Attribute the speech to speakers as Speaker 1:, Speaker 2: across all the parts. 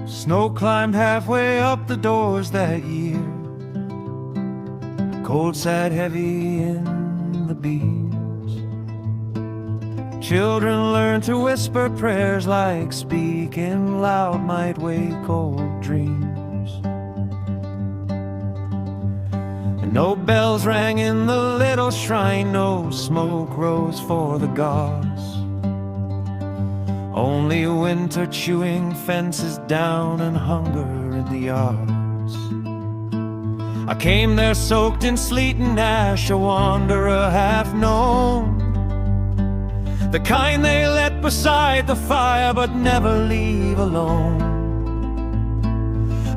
Speaker 1: Snow climbed halfway up the doors that year. Cold sat heavy in the beams. Children learned to whisper prayers like speaking loud might wake old dreams. And no bells rang in the little shrine, no smoke rose for the gods. Only winter chewing fences down and hunger in the yards. I came there soaked in sleet and ash, a wanderer half known, the kind they let beside the fire but never leave alone.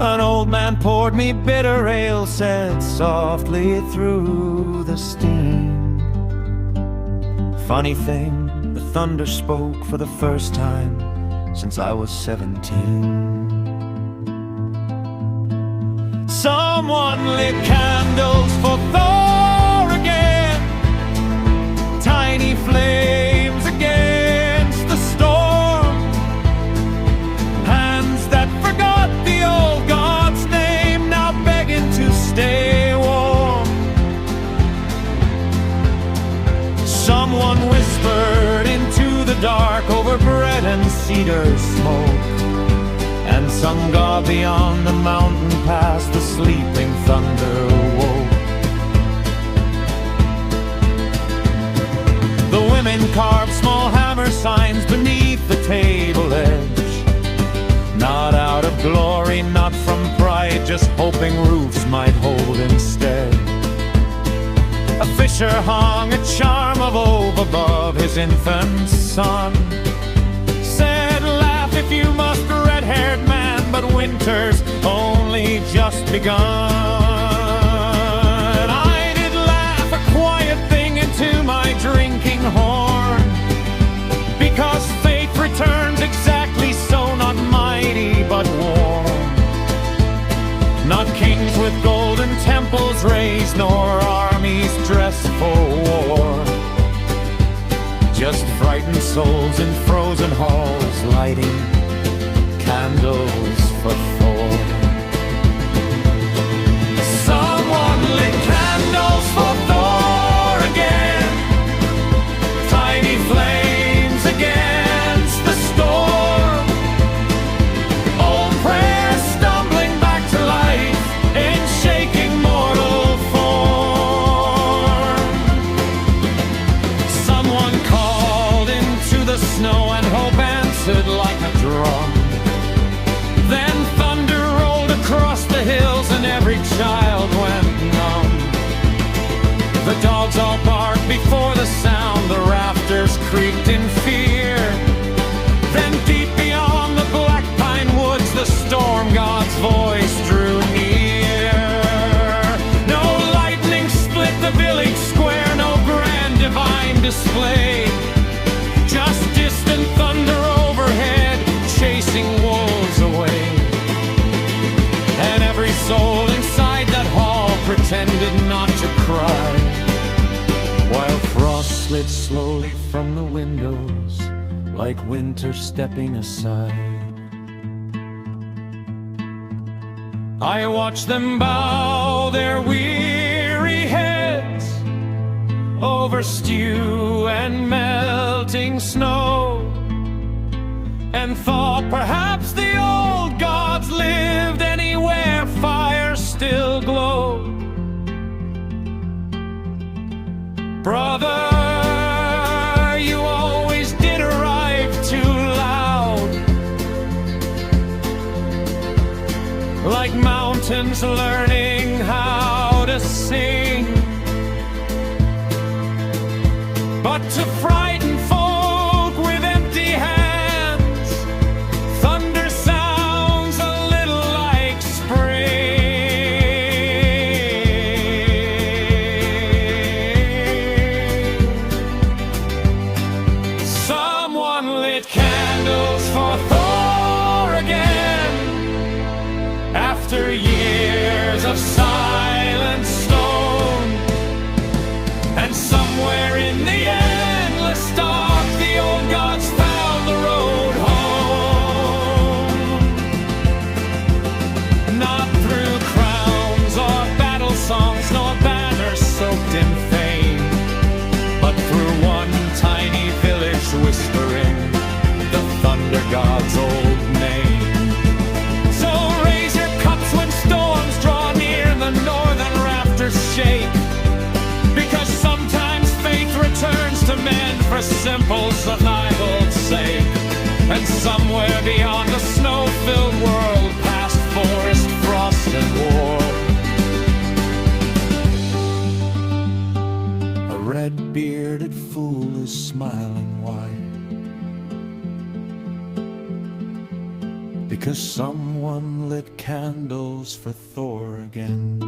Speaker 1: An old man poured me bitter ale, said softly through the steam, funny thing, the thunder spoke for the first time since I was 17. Someone lit candles for Thor again, tiny flames against the storm, hands that forgot the old god's name now begging to stay warm. Someone whispered into the dark over bread and cedar smoke, and some god beyond the mountain pass the sleeping thunder woke. The women carved small hammer signs beneath the table edge, not out of glory, not from pride, just hoping roofs might hold instead. A fisher hung a charm of oak above his infant son, said, laugh if you must, red-haired man, but winter's only just begun. I did laugh a quiet thing into my drinking horn, because fate returns exactly so, not mighty but warm. Not kings with golden temples raised, nor armies dressed for war, just frightened souls in frozen halls lighting candles for Thor. Someone lit candles for Thor again, tiny flames against the storm, old prayers stumbling back to life in shaking mortal form. Someone called into the snow and hope answered like a drum. Then thunder rolled across the hills and every child went numb. The dogs all barked before the sound, the rafters creaked in fear. Then deep beyond the black pine woods, the storm god's voice drew near. No lightning split the village square, no grand divine display, just distant thunder overhead, chasing wolves away. And every soul inside that hall pretended not to cry, while frost slid slowly from the windows like winter stepping aside. I watched them bow their weary heads over stew and melting snow, and thought perhaps the old gods lived anywhere fire still glowed. Brother, you always did arrive too loud, like mountains learning how to sing, but to frighten folk with empty hands, thunder sounds a little like spring. Someone lit candles for Thor again, after years of silent stone, and somewhere in the endless dark, the old gods found the road home. people's survival's sake. And somewhere beyond a snow-filled world, past forest, frost, and war, a red-bearded fool is smiling wide, because someone lit candles for Thor again.